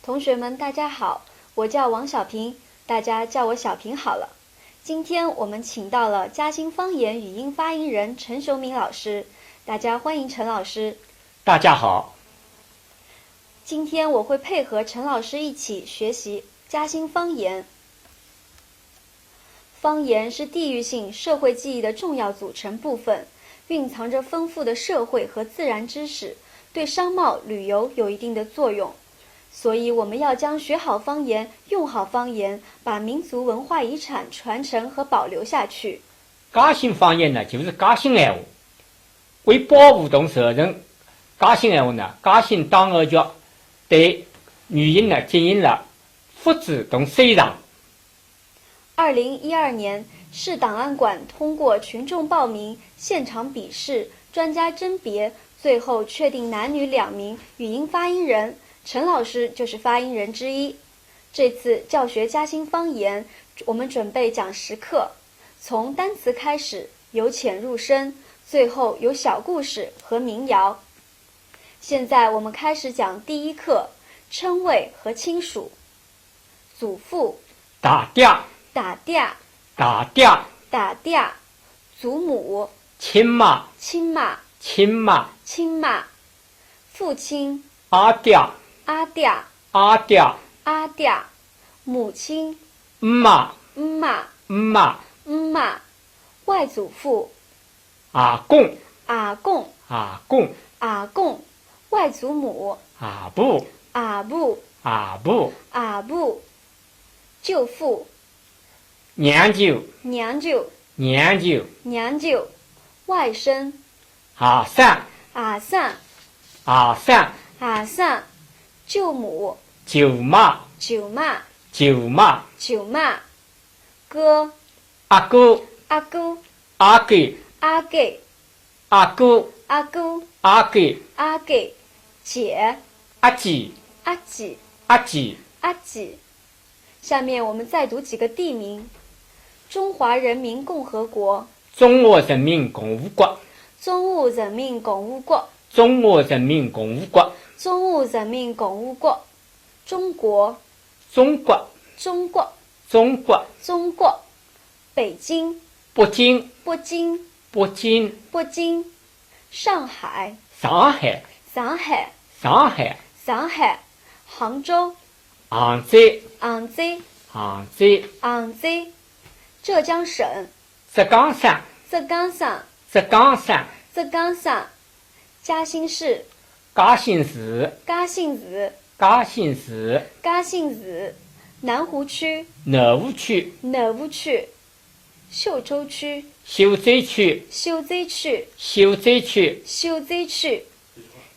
同学们，大家好，我叫王小平，大家叫我小平好了。今天我们请到了嘉兴方言语音发音人陈雄明老师，大家欢迎陈老师。大家好。今天我会配合陈老师一起学习嘉兴方言。方言是地域性社会记忆的重要组成部分，蕴藏着丰富的社会和自然知识，对商贸、旅游有一定的作用。所以我们要将学好方言、用好方言，把民族文化遗产传承和保留下去。嘉兴方言呢，就是嘉兴闲话。为保护同传承嘉兴闲话呢，嘉兴档案局对语音呢进行了复制同修缮。2012年，市档案馆通过群众报名、现场笔试、专家甄别，最后确定男女2名语音发音人。陈老师就是发音人之一。这次教学嘉兴方言，我们准备讲10课，从单词开始，由浅入深，最后有小故事和民谣。现在我们开始讲第1课，称谓和亲属。祖父，大爹，大爹，大爹，大爹。祖母，亲妈，亲妈，亲妈，亲妈。父亲，阿爹，阿爹，阿爹，阿爹。母亲，妈，妈，妈，妈。外祖父，阿公，阿公，阿公，阿公。外祖母，阿婆，阿母，阿婆，阿母。舅父，娘舅，娘舅，娘舅，娘舅。外甥，阿婶，阿婶，阿婶，阿婶。舅母，舅妈，舅妈，舅妈，舅妈。哥，阿哥，阿姑，阿哥，阿给，阿哥，阿姑，阿哥，阿给。姐，阿姐，阿姐，阿姐。阿姐。下面我们再读几个地名：中华人民共和国，中华人民共和国，中华人民共和国，中华人民共和国，中华人民共和国。中国，中国，中国，中国，中国。北京，北京，北京，北京，北京。上海，上海，上海，上海，上海。杭州，杭州，杭州，杭州。杭州。浙江省，浙江省，浙江省，浙江省。浙江省。嘉兴市，嘉兴市，嘉兴市，嘉兴市。嘉兴市。南湖区，南湖区，南湖区。秀州区，秀州区，秀州区，秀州区。秀州区。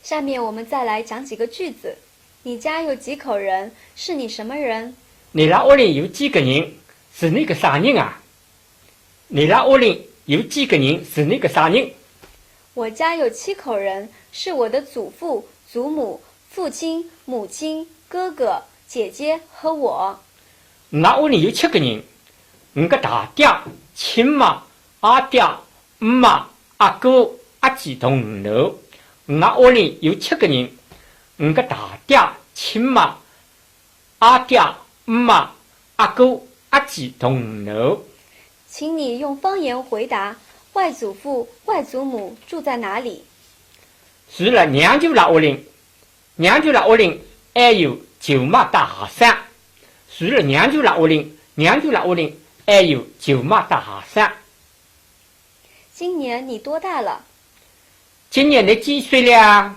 下面我们再来讲几个句子。你家有几口人？是你什么人？你拉屋里有几个人？是你个啥人啊？你拉屋里有几个人？是你个啥人？我家有7口人，是我的祖父、祖母、父亲、母亲、哥哥、姐姐和我。我屋里有7个人，我个大爹、亲妈、阿爹、妈、阿哥、阿姐同5楼。我屋里有7个人，我个大爹、亲妈、阿爹、妈、阿哥、阿姐同5楼。请你用方言回答：外祖父、外祖母住在哪里？除了娘舅拉屋里，娘舅拉屋里还有舅妈带下甥。除了娘舅拉屋里，娘舅拉屋里还有舅妈带下甥。今年你多大了？今年你几岁了？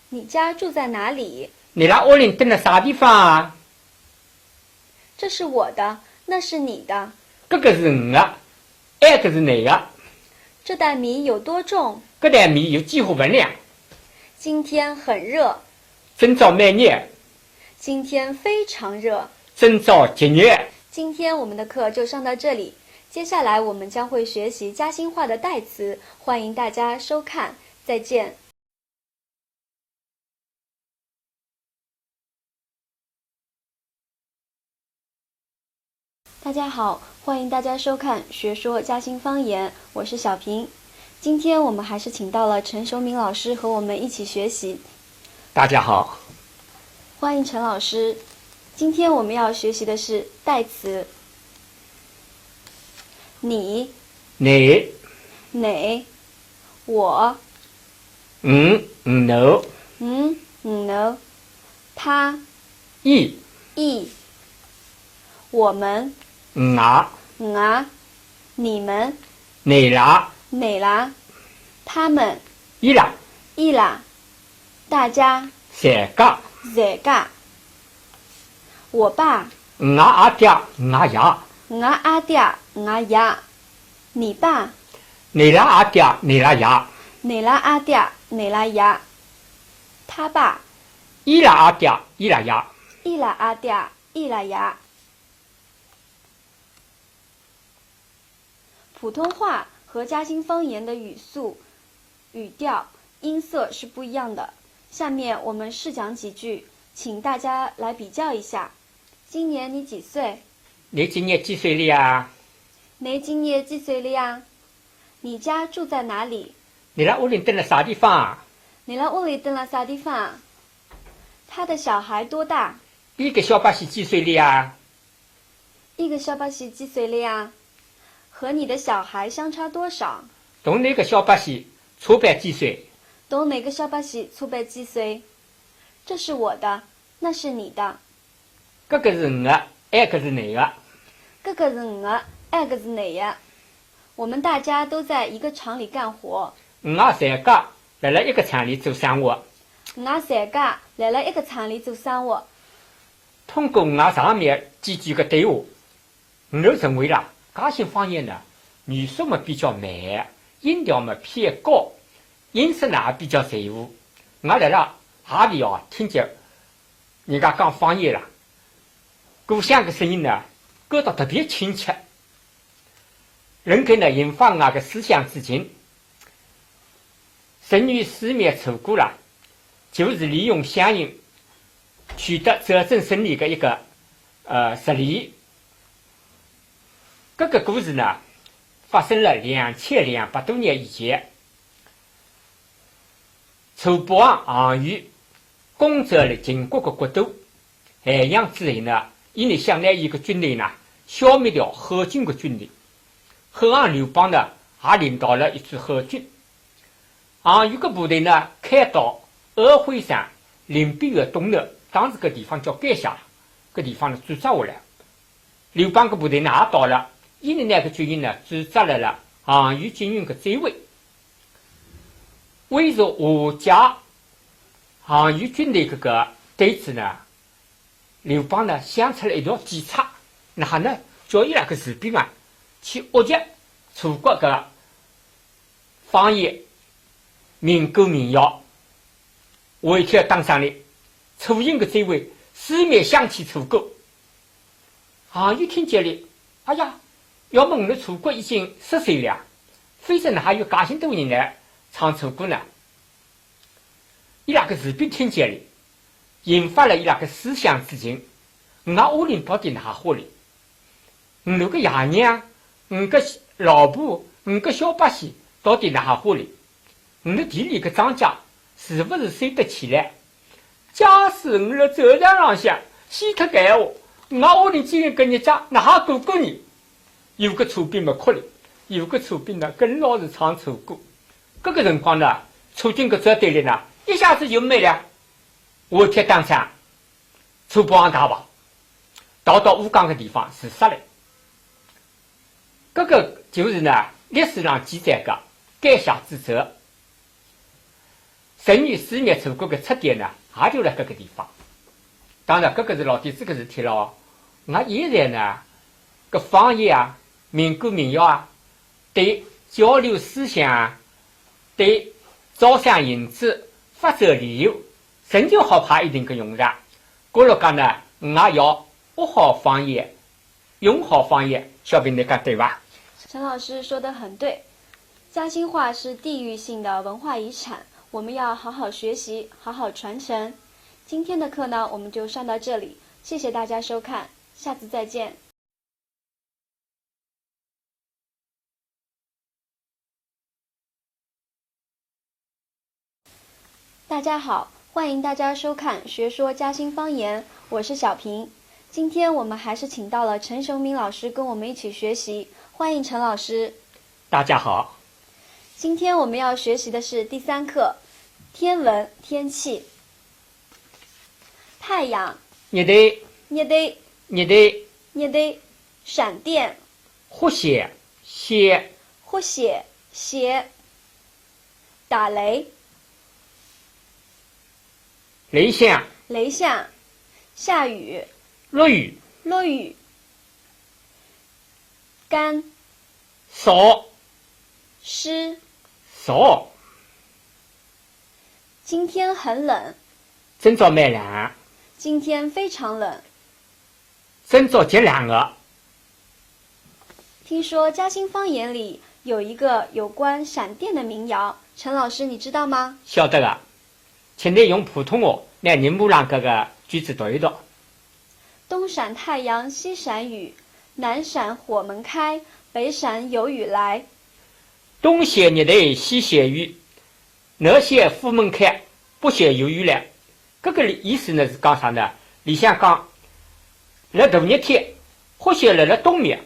你家住在哪里？你拉屋里蹲在啥地方啊？这是我的，那是你的。这个是我的，那个是你的。这袋米有多重？这袋米有几何分量？今天很热。今朝蛮热。今天非常热。今朝极热。今天我们的课就上到这里，接下来我们将会学习嘉兴话的代词，欢迎大家收看，再见。大家好，欢迎大家收看学说嘉兴方言，我是小平。今天我们还是请到了陈雄明老师和我们一起学习。大家好。欢迎陈老师。今天我们要学习的是代词你、你、你、我、你、他、伊、我们、你们、你啦、他们、伊拉、大家、三家、我爸、阿爹、阿爷、阿爹、阿爷、你爸、你拉阿爹、你拉爷、阿爹、爷、他爸、伊拉阿爹、伊拉爷。阿爹、爷。普通话和嘉兴方言的语速、语调、音色是不一样的。下面我们试讲几句，请大家来比较一下。今年你几岁？你今年几岁了呀？你今年几岁了呀？你家住在哪里？你在屋里蹲了啥地方？你在屋里蹲了啥地方？他的小孩多大？一个小把戏几岁了呀？一个小把戏几岁了呀？和你的小孩相差多少？同那个小把戏差别几岁？同哪个小把戏差别几岁？这是我的，那是你的。这个是我的，那个是你的。这个是我的，那个是你的。我们大家都在一个厂里干活。我三家来了一个厂里做生活。我三家来了一个厂里做生活。通过我上面几句个对话，我认为啦，嘉兴方言呢，语速嘛比较慢，音调嘛偏高，音色呢也比较随和。我来了下里听见人家讲方言啦，故乡的声音呢，感到特别亲切，能够呢引发我的思想之情。成语四面楚歌啦，就是利用乡音取得战争胜利的一个实例。这个故事呢，发生了2200多年以前。楚霸王项羽攻占了秦国的国都咸阳之后呢，因为想来一个军队呢，消灭掉后金的军队。后王刘邦呢，也领导了一支后军。项羽的部队呢，开到峨眉山临边的东南，当时个地方叫垓下，个地方呢驻扎下来。刘邦的部队呢也到了，因为那个军营呢驻扎了项羽军营的周围。为着瓦解项羽军队这个对峙呢，刘邦呢想出了一条计策，那呢叫伊拉个士兵啊去恶击楚国的方言、民歌民谣。我一天当上来，楚营的周围四面响起楚歌。项羽听见了，哎呀，要么我们楚国已经10岁了，非是哪有嘉兴多人来唱楚歌呢？伊拉个士兵听见了，引发了伊拉个思想之情。我屋里到底哪伙里？我那个爷娘，我个老婆，我个小百姓到底哪伙里？我的地里个庄稼是不是收得起来？假使我的走场上下洗脱个闲话，我屋里只有个日家，哪还过过年？有个楚兵没哭了，有个楚兵呢跟老是唱楚歌。这个辰光呢，楚军个战队里呢，一下子就没了。我天当上，楚霸王大王逃到乌江的地方自杀了。这个就是呢，历史上记载的垓下之战。成语四面楚歌的出点呢，也就在这个地方。当然，这个是老弟这个事体了。我现在呢，个方言啊、民歌民谣啊，对交流思想啊，对招商引资、发展旅游，真就好派一定的用场。过了讲呢，我要学好方言，用好方言，小兵你讲对吧？陈老师说得很对，嘉兴话是地域性的文化遗产，我们要好好学习，好好传承。今天的课呢，我们就上到这里，谢谢大家收看，下次再见。大家好，欢迎大家收看《学说嘉兴方言》，我是小平。今天我们还是请到了陈雄明老师跟我们一起学习，欢迎陈老师。大家好。今天我们要学习的是第3课，天文天气。太阳，热带，热带，热带，热带。闪电，火线，线，火线，线。打雷，雷响，雷响。下雨，落雨，落雨。干，扫，湿。扫。今天很冷，今朝蛮冷，今天非常冷。今朝极冷的。听说嘉兴方言里有一个有关闪电的民谣，陈老师你知道吗？晓得的，请你用普通话拿人模浪这个句子读一读。东闪太阳西闪雨，南闪火门开，北闪有雨来。东写热带，西写雨，南写火门开，北写有雨来。这个意思呢是讲啥呢？里向讲，辣大热天，或许辣东面，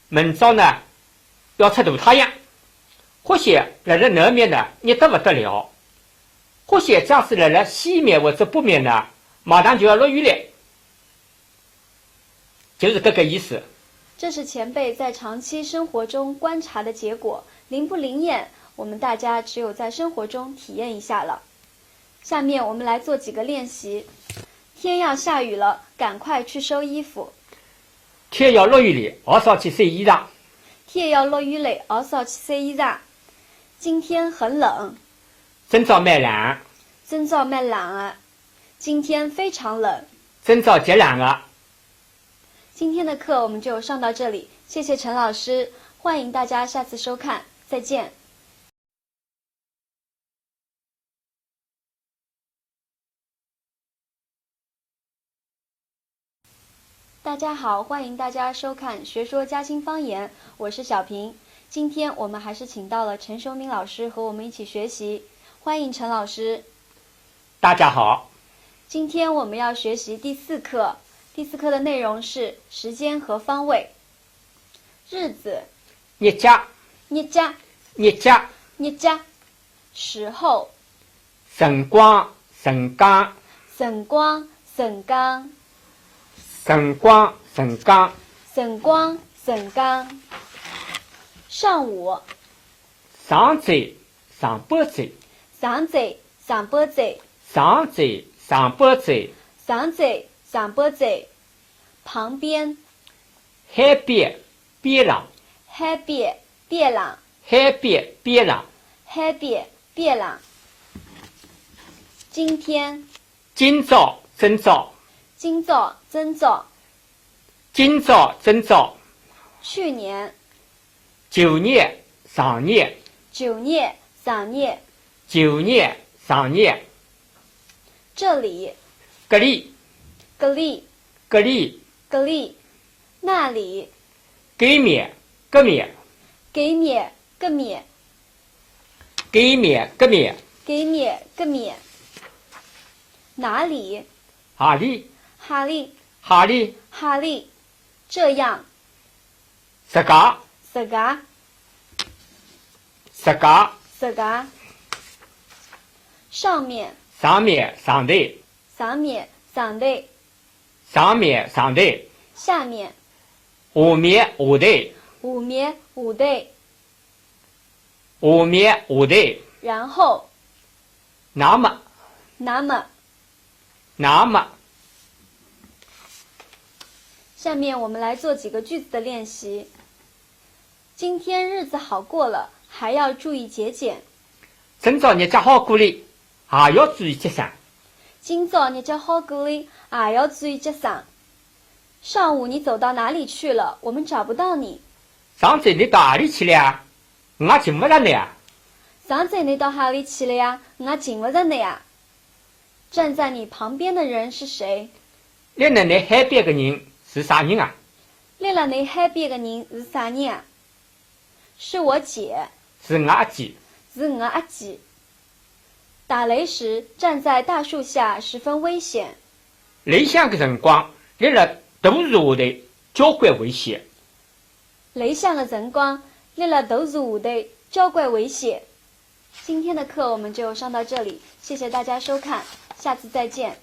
明朝呢要出大太阳；或许辣南面呢热得不得了；或许假使辣西面或者北面呢，马上就要落雨了，就是这个意思。这是前辈在长期生活中观察的结果，灵不灵验，我们大家只有在生活中体验一下了。下面我们来做几个练习。天要下雨了，赶快去收衣服。天要落雨了，好少去晒衣裳。天要落雨了，好少去晒衣裳。今天很冷，今朝蛮冷，今朝蛮冷啊。今天非常冷，今朝极冷的。今天的课我们就上到这里，谢谢陈老师，欢迎大家下次收看，再见。大家好，欢迎大家收看《学说嘉兴方言》，我是小平。今天我们还是请到了陈雄明老师和我们一起学习，欢迎陈老师。大家好。今天我们要学习第4课，第4课的内容是时间和方位。日子，日家，日家，日家，日家。时候，辰光，辰光，辰光，辰光，辰光，辰光，辰光，辰光。上午，上早，上半早，上早，上半早，上早，上半早，上早，上半早。旁边，海边，边浪，海边，边浪，海边，边浪。海边，边浪。今天，今朝，今朝，今朝，今朝。今朝，今朝。去年，旧年，上年，旧年，上年。旧年，上年。这里，这里，这里，这里，这里。那里，这面，这面，给面，给面，这面，这面。给面，给面。哪里，哪里，哈里，哪里，哈里。这样，自家，自家，自家。自家。上面，上面，上头，上面，上头。上面，上头。下面，下面，下头，下面，下头。下面，下头。然后，那么，那么。那么。下面我们来做几个句子的练习。今天日子好过了，还要注意节俭。今朝日脚好过了，也要注意节省。今朝日脚好过了，也要注意节省。上午你走到哪里去了？我们找不到你。上周你到哪里去了呀？我也寻不着你呀。上周你到哪里去了呀？我也寻不着你呀。站在你旁边的人是谁？立在你海边的人是啥人啊？立在你海边的人是啥人啊？是我姐，是我阿姐。是我阿姐。打雷时站在大树下十分危险。雷响的辰光，立了大树下头，交关危险。雷响的辰光，立了大树下头，交关危险。今天的课我们就上到这里，谢谢大家收看，下次再见。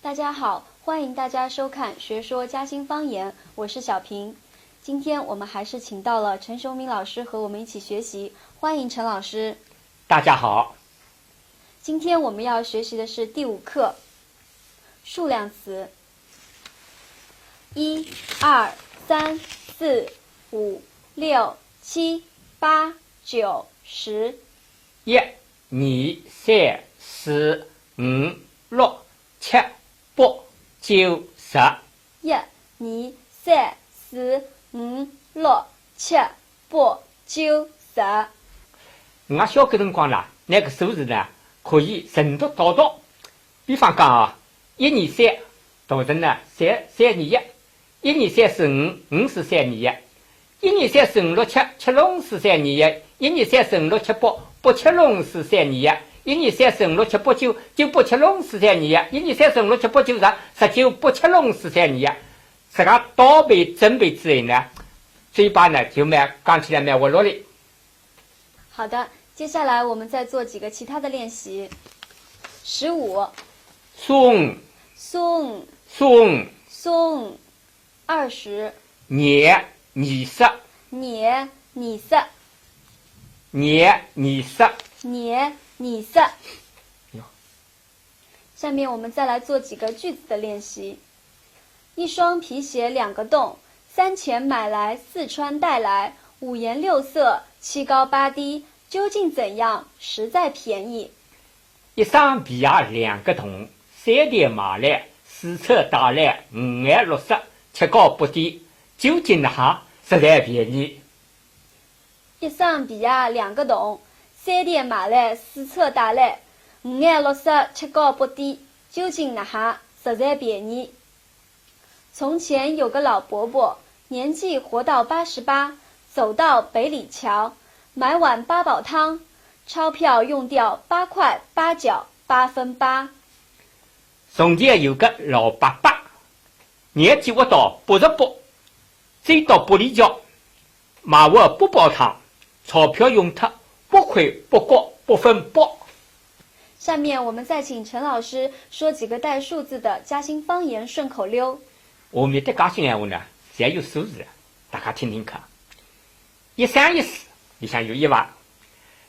大家好，欢迎大家收看《学说嘉兴方言》，我是小平。今天我们还是请到了陈雄明老师和我们一起学习，欢迎陈老师。大家好。今天我们要学习的是第5课，数量词。1、2、3、4、5、6、7、8、9、10。1、2、3、4、5、6、7、8、9、10。1、2、3、4、5、6、7、8、9、10。我小个辰光啦，那个数字呢，可以顺读倒读。比方讲啊，1、2、3读成呢3、3、2、1。1、2、3、4、5、5、4、3、2、1。1、2、3、4、5、6、7、7、6、4、3、2、1。1、2、3、4、5、6、7、8、8、7、6、4、3、2、1。1、2、3、4、5、6、7、8、9、9、8、7、6、4、3、2、1。1、2、3、4、5、6、7、8、9、10、19、8、7、6、4、3、2、1。自家倒背准备之后呢，嘴巴呢就讲起来蛮活络的。好的，接下来我们再做几个其他的练习。15，松松松松。20，捏20捏20，捏20。捏20。哟，下面我们再来做几个句子的练习。一双皮鞋2个洞，3钱买来4穿带来，5颜6色7高8低，究竟怎样实在便宜？一双皮鞋2个洞，3钿买来4穿带来，5颜6色7高8低，究竟哪哈实在便宜？一双皮鞋2个洞，3钿买来4穿带来，5颜6色7高8低，究竟哪哈实在便宜？从前有个老伯伯，年纪活到88，走到北里桥，买碗八宝汤，钞票用掉8块8角8分8。从前有个老伯伯，年纪活到88，走到北里桥，买碗八宝汤，钞票用掉8块8角8分8。下面我们再请陈老师说几个带数字的嘉兴方言顺口溜。下面的嘉兴闲话呢，侪有数字的，大家听听看。1、3、1、4里向有1万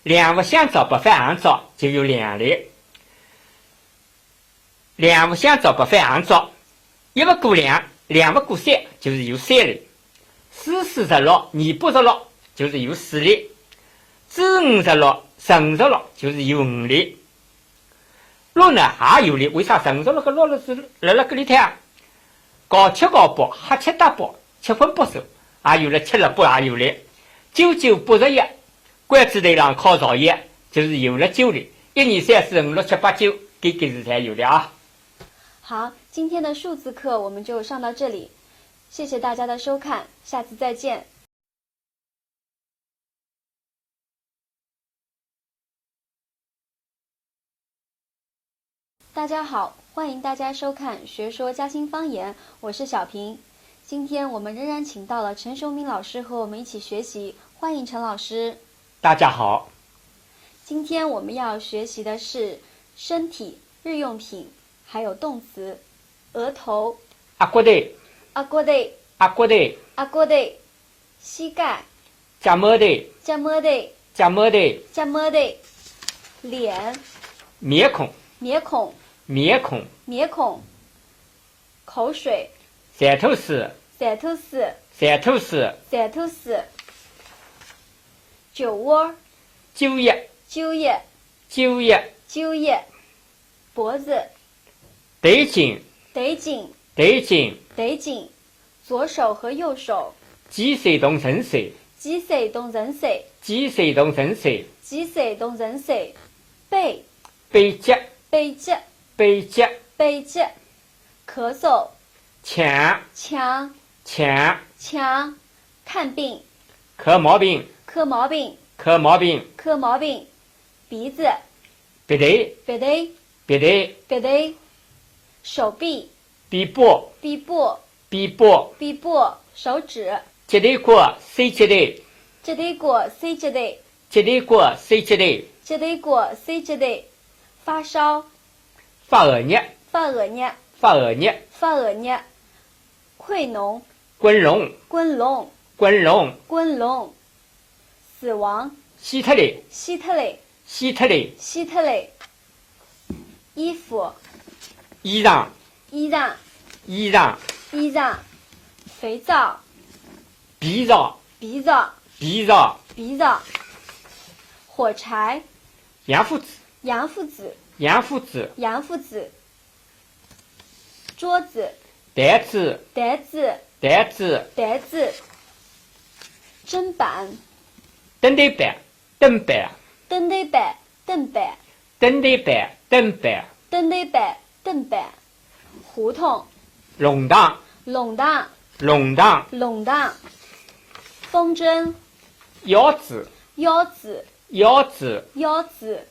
，2不相照不翻行照就有2厘，2不相照不翻行照，1不过2， 2不过3就是有3厘，4、46、2、86就是有4厘，4、56、56就是有5厘，6呢也有厘，为啥56和6是辣辣搿里头？高7高8，黑7搭8，7分8手，也有了7了8也有了，9、9、81，关子头上靠朝1，就是有了9厘，1、2、3、4、5、6、7、8、9，搿个是才有了啊。好，今天的数字课我们就上到这里，谢谢大家的收看，下次再见。大家好，欢迎大家收看《学说嘉兴方言》，我是小平。今天我们仍然请到了陈雄明老师和我们一起学习，欢迎陈老师。大家好。今天我们要学习的是身体、日用品，还有动词。额头，阿骨头，阿骨头，阿骨头，阿骨头。膝盖，脚毛头，脚毛头，脚毛头。脚毛头。脸，面孔，面孔，面孔。面孔。口水，汕头水，汕头水，汕头水。汕头水。酒窝，酒液，酒液，酒液。酒液。脖子，对颈，对颈，对颈。对颈。左手和右手，鸡手同人手，鸡手同人手，鸡手同人手。鸡手同人手。背，背脊，背脊，背脊。背脊。咳嗽，呛，呛，抢，抢，看病，磕毛病，磕毛病，磕毛病，磕毛病，鼻子，鼻涕，鼻涕，鼻涕，鼻涕，手臂，臂部，臂部，臂部，臂部，手指，脊椎骨，椎脊椎，脊椎骨，椎脊椎，脊椎骨，椎脊椎，脊椎骨，椎脊椎，发烧，发恶热，发恶热，发恶热，发恶热，溃脓，滚脓，滚脓，滚脓，滚脓，死亡，希特勒，希特勒，希特勒，希特勒，衣服，衣裳，衣裳，衣裳，衣裳，肥皂，鼻皂，鼻皂，鼻皂，鼻皂，火柴，洋夫子，洋夫子，洋夫子，洋夫子，桌子，台子，台子，台子，台子，砧板，灯台板，灯板，灯台板，凳板，灯台板，灯板，灯台板，凳板，胡同，弄堂，弄堂，弄堂，弄堂，风筝，腰子，腰子，腰子，腰子，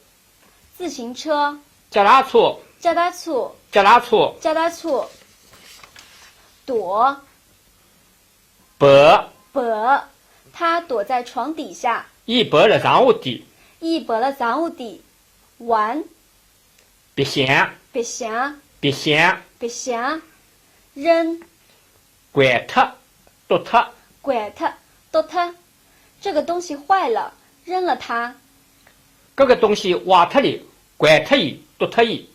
自行车，脚踏车，脚踏车，脚踏车，脚踏车，躲，白，白，他躲在床底下，伊白了上下底，伊白了上下底，玩，白相，白相，白相，白相，扔，掼脱，丢脱，掼脱，丢脱，这个东西坏了，扔了它，搿个东西坏脱了，掼脱伊，丢脱伊，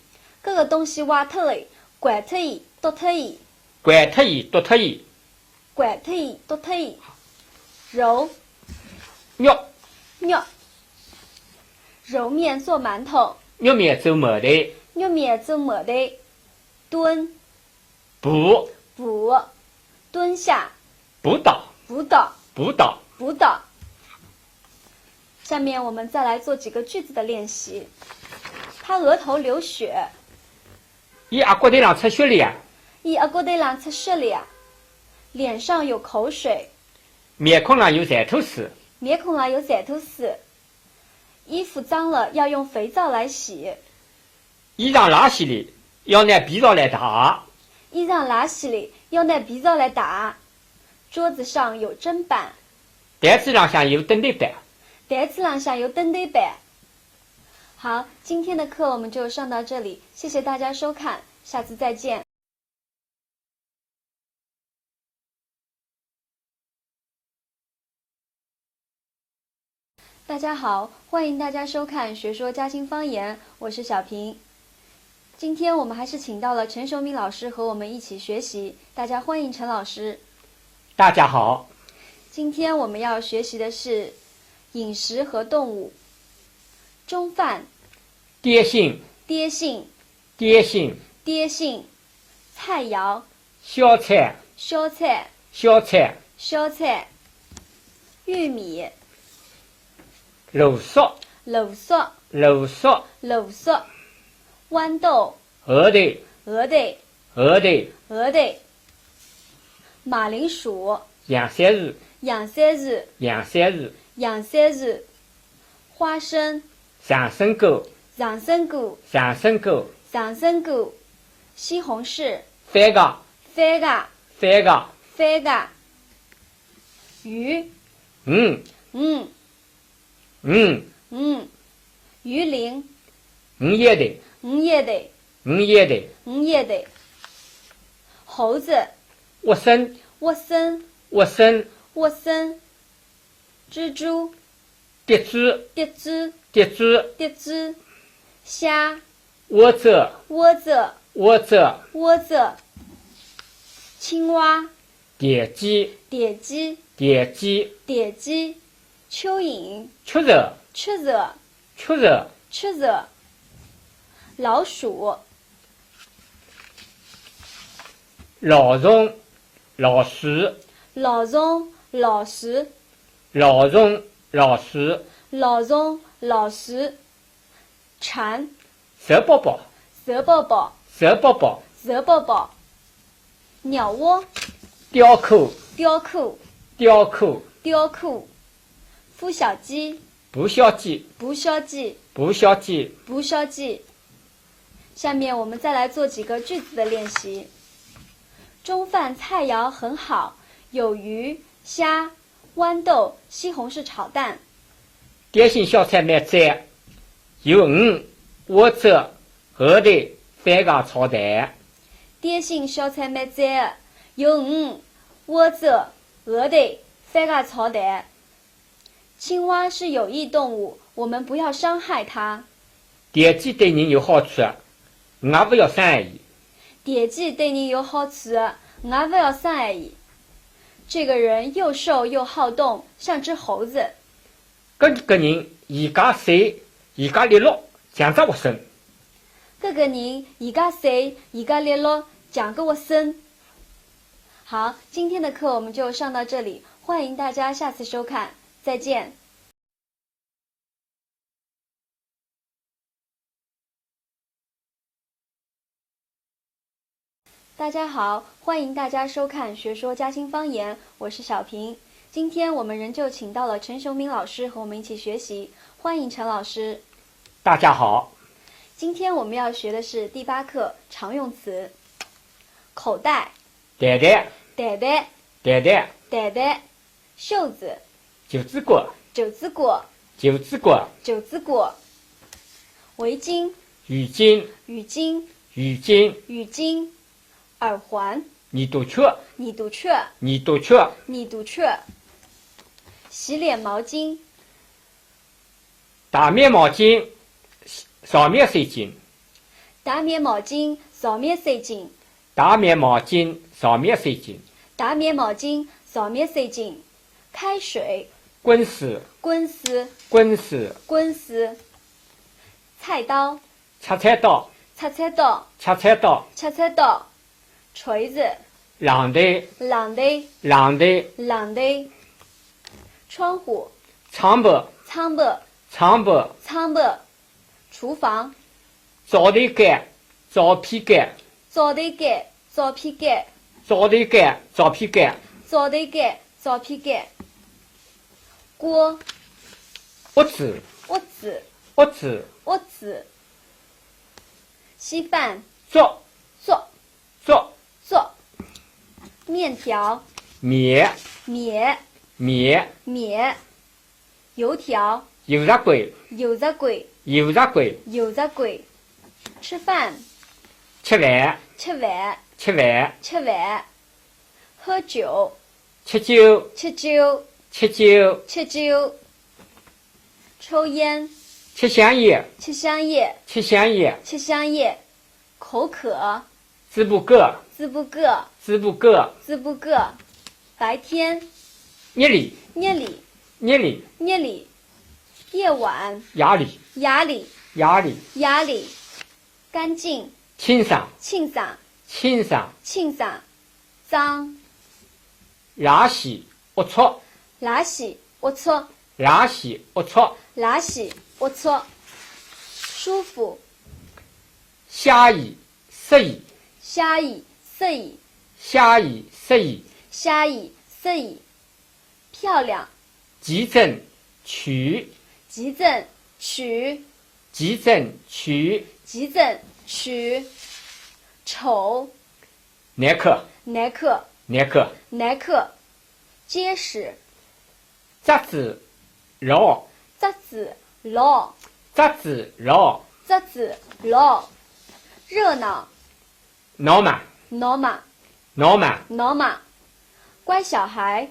这个东西坏脱了，掼脱伊，丢脱伊，掼脱伊，丢脱伊，掼脱伊，丢脱伊，揉，肉，肉，揉面做馒头，肉面做馒头，揉面做馒头，蹲，步，补，蹲下，步倒，补倒，步倒，补倒。下面我们再来做几个句子的练习。他额头流血，伊额骨头上出血了呀，伊额骨头上出血了呀，脸上有口水，面孔上有馋吐水，面孔上有馋吐水，衣服脏了要用肥皂来洗，衣裳拉稀了，要拿皮皂来汏，衣裳拉稀了要拿皮皂来打，桌子上有砧板，台子浪向有灯台板。台子浪向有灯台板。好，今天的课我们就上到这里，谢谢大家收看，下次再见。大家好，欢迎大家收看学说嘉兴方言，我是小平。今天我们还是请到了陈雄明老师和我们一起学习，大家欢迎陈老师。大家好，今天我们要学习的是饮食和动物。中饭，爹性，爹性，爹性，爹性，菜肴，小菜，小菜，小菜，小菜，玉米，芦笋，芦笋，芦笋，芦笋，豌豆，核桃，鹅豆，核桃，鹅豆，马铃薯，洋山薯，洋山薯，洋山薯，洋山薯，花生，长生果，长生果，长生果，长生果，西红柿，番茄，番茄，番茄，番茄，鱼，鱼鱼鳞，鱼叶头，鱼叶头，鱼叶头，鱼叶头，猴子，沃参，沃参，沃参，沃参，蜘蛛，蝶蛛，蝶蛛，蝶蛛，蝶蛛，虾，莴苣，莴苣，莴苣，莴苣，青蛙，田鸡，田鸡，田鸡，田鸡，蚯蚓，雀肉，雀肉，雀肉，雀肉，老鼠，老鼠，老鼠，老鼠，老鼠，老鼠，老鼠，老鼠，老鼠，蝉，蛇宝宝，蛇宝宝，蛇宝宝，蛇宝宝，鸟窝，雕刻，雕刻，雕刻，雕刻。孵小鸡，捕小鸡，捕小鸡，捕小鸡。捕小鸡。下面我们再来做几个句子的练习。中饭菜肴很好，有鱼、虾、豌豆、西红柿炒蛋。点心小菜蛮赞，有鱼、莴笋、鹅蛋、番茄炒蛋。点心小菜蛮赞的，有鱼、莴笋、鹅蛋、番茄炒蛋。青蛙是有益动物，我们不要伤害它。田鸡对人有好处，俺不要伤害伊。田鸡对人有好处的，俺不要伤害伊。这个人又瘦又好动，像只猴子。搿个人伊家瘦，伊家利落，像只活生。搿个人伊家瘦，伊家利落，像个活生。好，今天的课我们就上到这里，欢迎大家下次收看，再见。大家好，欢迎大家收看《学说嘉兴方言》，我是小平。今天我们仍旧请到了陈雄明老师和我们一起学习，欢迎陈老师。大家好，今天我们要学的是第8课常用词。口袋、袋袋、袋袋、袋袋、袋袋、袖子、九子果、九子果、九子果、九子果、围巾、浴巾、浴巾、浴巾、浴巾、耳环、耳朵雀、你肚雀、耳朵雀、你肚雀、洗脸毛巾、大面毛巾、扫面水巾、大面毛巾、扫面水巾、大面毛巾、扫面水巾、大面毛巾、扫面水巾、开水、滚丝、滚丝、滚丝、滚丝、菜刀、切菜刀、切菜刀、切菜刀、切菜刀、锤子、榔头、榔头、榔头、榔头、窗户、窗布、窗布、窗布、窗布、厨房、灶头盖、灶皮盖、灶头盖、灶皮盖、灶头盖、灶皮盖、灶头盖、灶皮盖、锅、屋子、屋子、屋子、屋子、稀饭、粥、做、粥、做、面条、面、面、面、面、油条、油炸鬼、油炸鬼、油炸鬼、油炸鬼、吃饭、吃饭、吃饭、吃饭、吃饭、喝酒、吃酒、吃酒、吃酒、吃酒、抽烟、吃香烟、吃香烟、吃香烟、吃香烟、口渴、字不个、字不个、字不个、字不个、白天、日里、夜里、日里、夜里、夜晚、夜里、夜里、夜里、夜里、干净、清爽、清爽、清爽、清爽、脏、垃圾、龌龊、垃圾、龌龊、垃圾、龌龊、垃圾、龌龊、舒服、写意、适意、写意、适意、写意、适意、写意、适意、漂亮、集整、取、集整、取、集整、取、集整、取、丑、耐克、耐克、耐克、耐克、结实、杂志、绕、杂志、老、杂志、绕、杂志、老、热闹、闹嘛、闹嘛、闹嘛、闹嘛、乖小孩、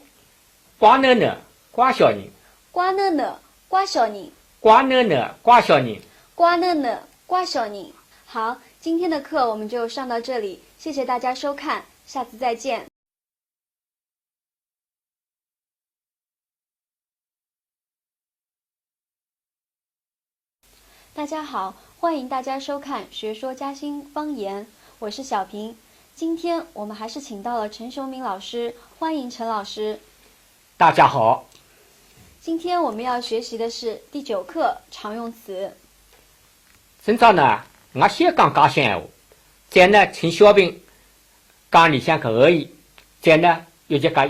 乖囡囡、乖小人、乖囡囡、乖小人、乖囡囡、乖小人。乖囡囡、乖小人。好，今天的课我们就上到这里，谢谢大家收看，下次再见。大家好，欢迎大家收看《学说嘉兴方言》，我是小平。今天我们还是请到了陈雄明老师，欢迎陈老师。大家好，今天我们要学习的是第9课常用词。今朝呢，我先讲家乡闲话，再呢请小平讲里向搿个意，再呢又就加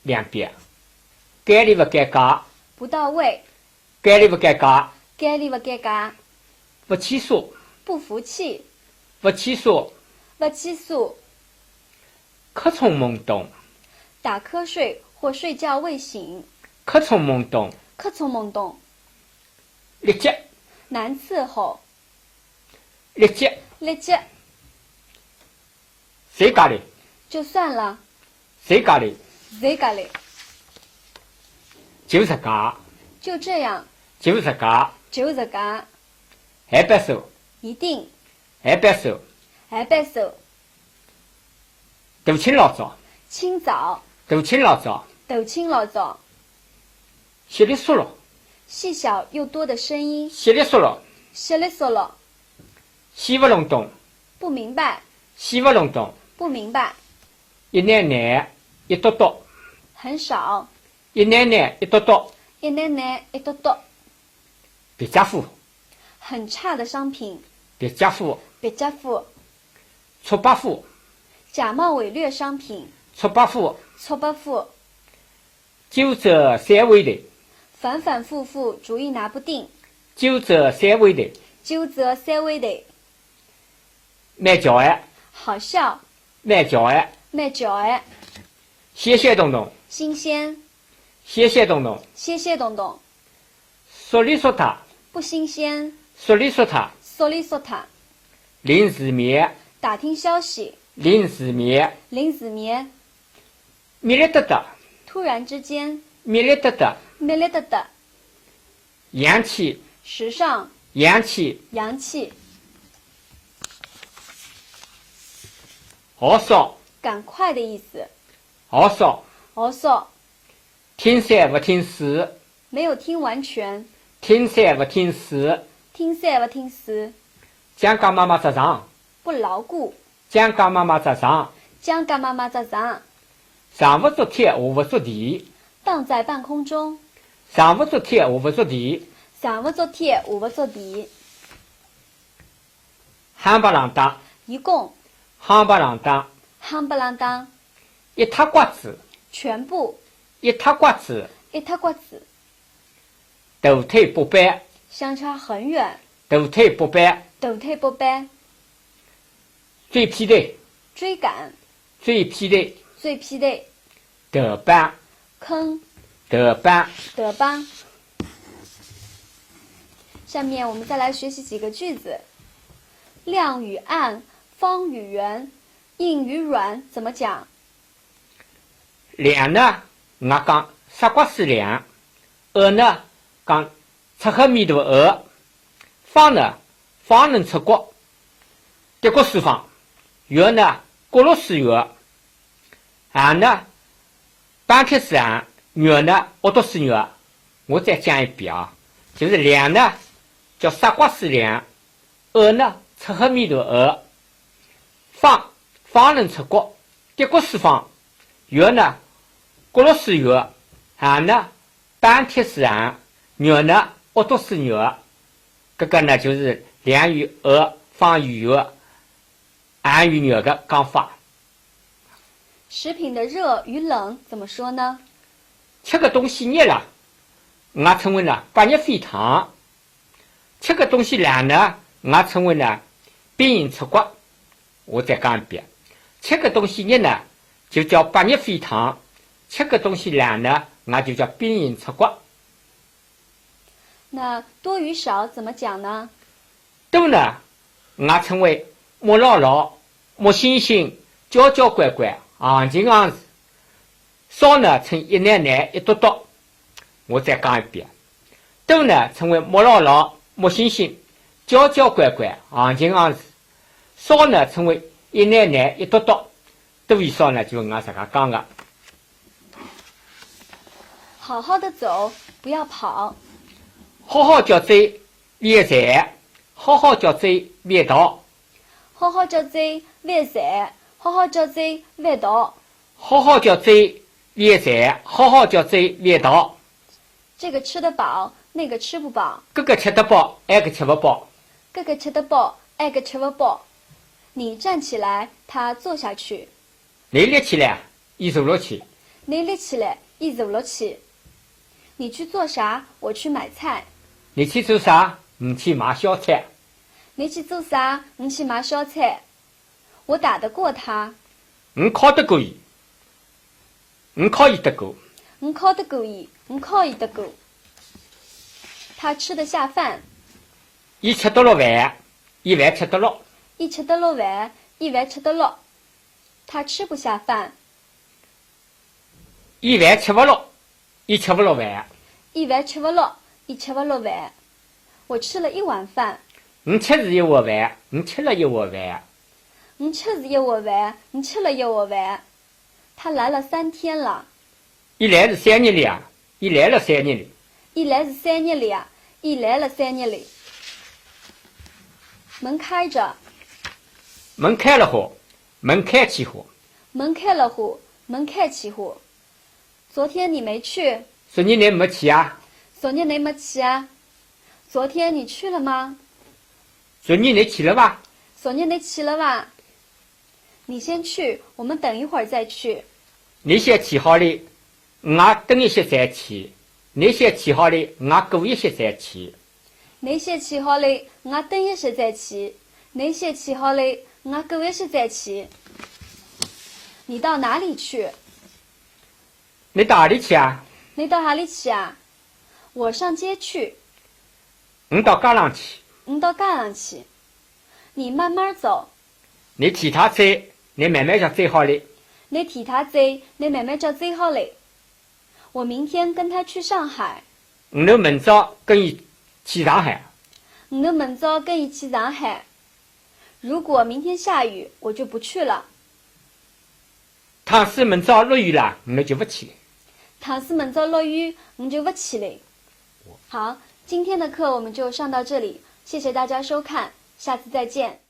2遍。该里不该加，不到位，该里不该加，该里不该加，不起诉，不服气，不起诉，不起诉，瞌虫懵懂，打瞌睡或睡觉未醒，瞌虫懵懂，瞌虫懵懂，立即，难伺候，立即，立即，谁家里，就算了，谁家里，谁家里，就是家，就这样，就是家，就这个，还别说，一定，还别说，还别说，大清老早，清早，大清老早，抖清老早，稀里嗦了，细小又多的声音，稀里嗦了，稀里嗦了，稀不隆咚，不明白，稀不隆咚，不明白，一奶奶，一嘟嘟，很少，一奶奶，一嘟嘟，一奶奶一嘟嘟，别家伙，很差的商品，别家伙，别家伙，错把户，假冒伪劣商品，错把户，错把户，九折三尾的，反反复复主意拿不定，九折三尾的，纠责三味的，卖脚哎，好笑，卖脚哎，卖脚哎，写写动动，新鲜，写写动动，歇歇动动，说里说他，不新鲜，说里说他，说里说他，临时面，打听消息，临时面，临时面，米里得得，突然之间，米里得得，没来得得，洋气，时尚，洋气，洋气，好少，赶快的意思，好少，哦嗦，听三不听四，没有听完全，听三不听四，听三不听四，讲讲妈妈责上，不牢固，讲讲妈妈责上，讲讲妈妈责上，上不足天，下不足地，荡在半空中，上不足天，下不足地，上不足天，下不足地，夯不啷当，一共，夯不啷当，夯不啷当，一塌瓜子，全部，一塌瓜子，一塌瓜子，大腿不掰，相差很远，大腿不掰，抖腿不掰，最屁的，追赶，最屁的，最批的，得班，坑，得班，得吧。下面我们再来学习几个句子。亮与暗，方与圆，硬与软怎么讲？亮呢，我讲傻瓜是亮；暗呢，讲出黑米大暗；方呢，方能出国；的国是方；圆呢，角落是圆；暗呢，半铁是暗；圆呢，凹凸是圆。我再讲一遍啊，就是亮呢，叫傻瓜是亮；暗呢，出黑米大暗；方能出国；的国是方；圆呢，角落是圆，暗呢，半铁是暗，圆呢，凹凸是圆。这个呢，就是亮与暗、方与圆、暗与圆的讲法。食品的热与冷怎么说呢？吃个东西热了，我称为呢半热沸腾；吃个东西冷呢，我称为呢冰饮出国。我再讲一遍，吃个东西热呢，就叫半热沸腾；吃个东西冷呢，我就叫冰饮出国。那多与少怎么讲呢？多呢，我称为木老老、木星星、娇娇乖乖、昂静昂实；少呢，称一奶奶、一嘟嘟。我再讲一遍，多呢，称为木老老、木星星、娇娇乖乖、昂静昂实；少呢，称为一奶奶、一嘟嘟。多与少呢，就是我自家讲的。好好的走，不要跑。好好叫走，别财；好好叫走，别逃；好好叫走，别财；好好叫走，别逃。好好叫走，别财；好好叫走，别逃。这个吃得饱，那个吃不饱；这个吃得饱，那个吃不饱。这个吃得饱，那个吃不饱。你站起来，他坐下去；你立起来，伊坐落去；拿立起来，伊坐落去。你去做啥？我去买菜。你去做啥？你去买小菜。你去做啥？你去买小菜。我打得过他。你考得过伊。你考伊得过。你考得过伊，你考伊得过。他吃得下饭。伊吃得落饭，伊饭吃得落。伊吃得落饭，伊饭吃得落。他吃不下饭。伊饭吃不落，伊吃不落饭。伊饭吃不落，伊吃不落饭。我吃了一碗饭。你吃是一碗饭，你吃了一碗饭。你吃是一碗饭，你吃了一碗饭。他来了3天了。伊来是3日里啊，伊来了3日里。伊来是3日里啊，伊来了3日里。门开着。门开了火，门开起火。门开了火，门开起火。昨天你没去。昨日你没去啊？昨日你没去啊？昨天你去了吗？昨日你去了吧？昨日你去了吧？你先去，我们等一会儿再去。你先去好了，我等一些再去。你先去好了，我过一些再去。你先去好了，我等一些再去。你先去好了，我过一些再去。你到哪里去？你到哪里去啊？你到哪里去啊？我上街去。我到街上去。你到街上去。你慢慢走。你替他走，你慢慢叫走好了。你替他走，你慢慢叫走好了。我明天跟他去上海。我明早跟伊去上海。我明早跟伊去上海。如果明天下雨，我就不去了。倘使明早落雨了，我就不去了。倘使明早落雨，我就不去了。好，今天的课我们就上到这里，谢谢大家收看，下次再见。